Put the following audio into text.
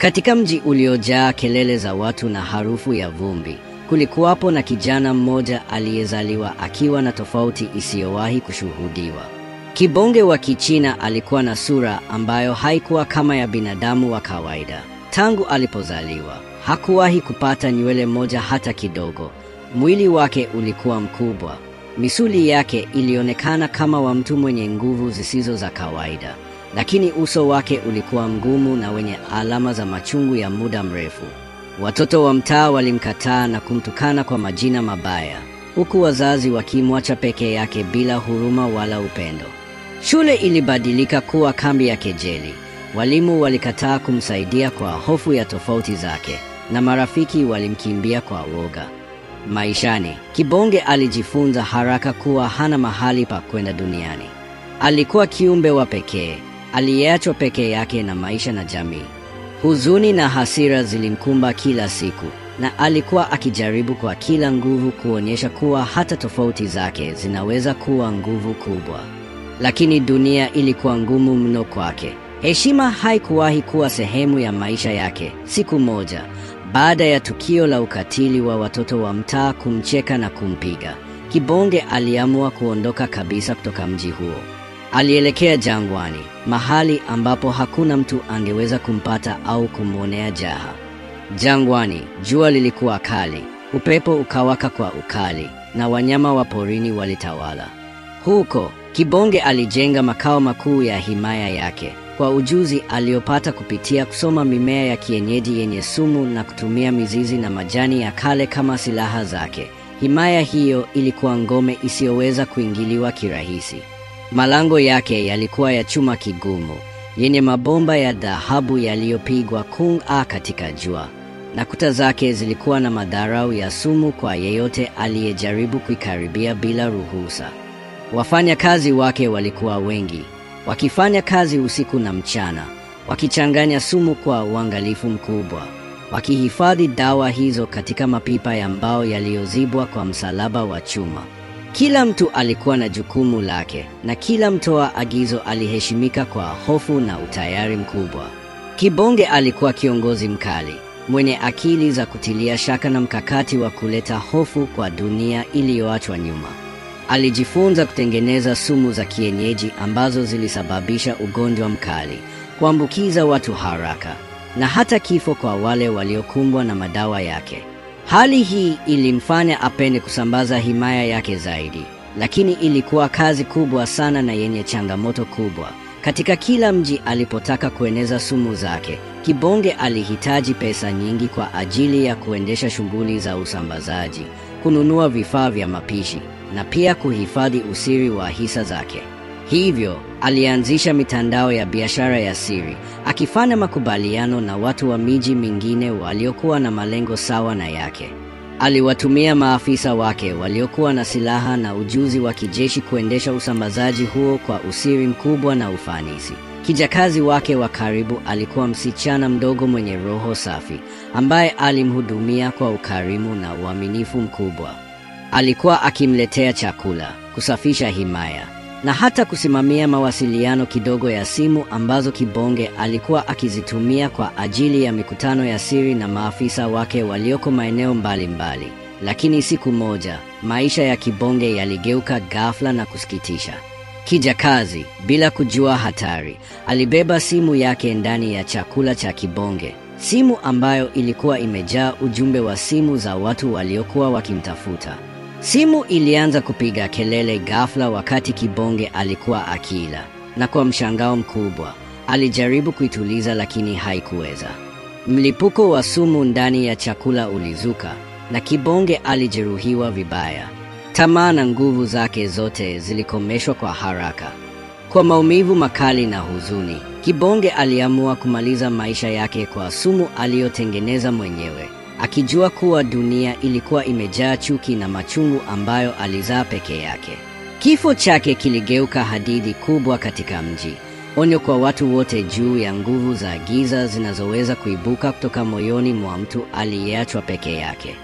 Katika mji uliojaa kelele za watu na harufu ya vumbi, kulikuwapo na kijana mmoja aliyezaliwa akiwa na tofauti isiyowahi kushuhudiwa. Kibonge wa Kichina alikuwa na sura ambayo haikuwa kama ya binadamu wa kawaida. Tangu alipozaliwa, hakuwahi kupata nywele moja hata kidogo. Mwili wake ulikuwa mkubwa. Misuli yake ilionekana kama wa mtu mwenye nguvu zisizo za kawaida. Lakini uso wake ulikuwa mgumu na wenye alama za machungu ya muda mrefu. Watoto wa mtaa walimkataa na kumtukana kwa majina mabaya, huku wazazi wakimwacha peke yake bila huruma wala upendo. Shule ilibadilika kuwa kambi ya kejeli. Walimu walikataa kumsaidia kwa hofu ya tofauti zake, na marafiki walimkimbia kwa woga. Maishani, Kibonge alijifunza haraka kuwa hana mahali pa kwenda duniani. Alikuwa kiumbe wa pekee, aliyeachwa peke yake na maisha na jamii. Huzuni na hasira zilimkumba kila siku, na alikuwa akijaribu kwa kila nguvu kuonyesha kuwa hata tofauti zake zinaweza kuwa nguvu kubwa. Lakini dunia ilikuwa ngumu mno kwake. Heshima haikuwahi kuwa sehemu ya maisha yake. Siku moja, baada ya tukio la ukatili wa watoto wa mtaa kumcheka na kumpiga, Kibonge aliamua kuondoka kabisa kutoka mji huo. Alielekea jangwani, mahali ambapo hakuna mtu angeweza kumpata au kumwonea jaha. Jangwani, jua lilikuwa kali, upepo ukawaka kwa ukali, na wanyama wa porini walitawala. Huko, Kibonge alijenga makao makuu ya himaya yake, kwa ujuzi aliopata kupitia kusoma mimea ya kienyeji yenye sumu na kutumia mizizi na majani ya kale kama silaha zake. Himaya hiyo ilikuwa ngome isiyoweza kuingiliwa kirahisi. Malango yake yalikuwa ya chuma kigumu, yenye mabomba ya dhahabu yaliyopigwa kung'aa katika jua, na kuta zake zilikuwa na madharau ya sumu kwa yeyote aliyejaribu kuikaribia bila ruhusa. Wafanyakazi wake walikuwa wengi, wakifanya kazi usiku na mchana, wakichanganya sumu kwa uangalifu mkubwa, wakihifadhi dawa hizo katika mapipa ya mbao yaliyozibwa kwa msalaba wa chuma. Kila mtu alikuwa na jukumu lake, na kila mtoa agizo aliheshimika kwa hofu na utayari mkubwa. Kibonge alikuwa kiongozi mkali, mwenye akili za kutilia shaka na mkakati wa kuleta hofu kwa dunia iliyoachwa nyuma. Alijifunza kutengeneza sumu za kienyeji ambazo zilisababisha ugonjwa mkali, kuambukiza watu haraka, na hata kifo kwa wale waliokumbwa na madawa yake. Hali hii ilimfanya apende kusambaza himaya yake zaidi, lakini ilikuwa kazi kubwa sana na yenye changamoto kubwa. Katika kila mji alipotaka kueneza sumu zake, Kibonge alihitaji pesa nyingi kwa ajili ya kuendesha shughuli za usambazaji, kununua vifaa vya mapishi, na pia kuhifadhi usiri wa hisa zake. Hivyo, alianzisha mitandao ya biashara ya siri, akifanya makubaliano na watu wa miji mingine waliokuwa na malengo sawa na yake. Aliwatumia maafisa wake waliokuwa na silaha na ujuzi wa kijeshi kuendesha usambazaji huo kwa usiri mkubwa na ufanisi. Kijakazi wake wa karibu alikuwa msichana mdogo mwenye roho safi, ambaye alimhudumia kwa ukarimu na uaminifu mkubwa. Alikuwa akimletea chakula, kusafisha himaya, na hata kusimamia mawasiliano kidogo ya simu ambazo Kibonge alikuwa akizitumia kwa ajili ya mikutano ya siri na maafisa wake walioko maeneo mbalimbali. Lakini siku moja, maisha ya Kibonge yaligeuka ghafla na kusikitisha. Kijakazi, bila kujua hatari, alibeba simu yake ndani ya chakula cha Kibonge. Simu ambayo ilikuwa imejaa ujumbe wa simu za watu waliokuwa wakimtafuta. Simu ilianza kupiga kelele ghafla wakati Kibonge alikuwa akila, na kwa mshangao mkubwa, alijaribu kuituliza lakini haikuweza. Mlipuko wa sumu ndani ya chakula ulizuka, na Kibonge alijeruhiwa vibaya. Tamaa na nguvu zake zote zilikomeshwa kwa haraka. Kwa maumivu makali na huzuni, Kibonge aliamua kumaliza maisha yake kwa sumu aliyotengeneza mwenyewe, akijua kuwa dunia ilikuwa imejaa chuki na machungu ambayo alizaa peke yake. Kifo chake kiligeuka hadithi kubwa katika mji, onyo kwa watu wote juu ya nguvu za giza zinazoweza kuibuka kutoka moyoni mwa mtu aliyeachwa peke yake.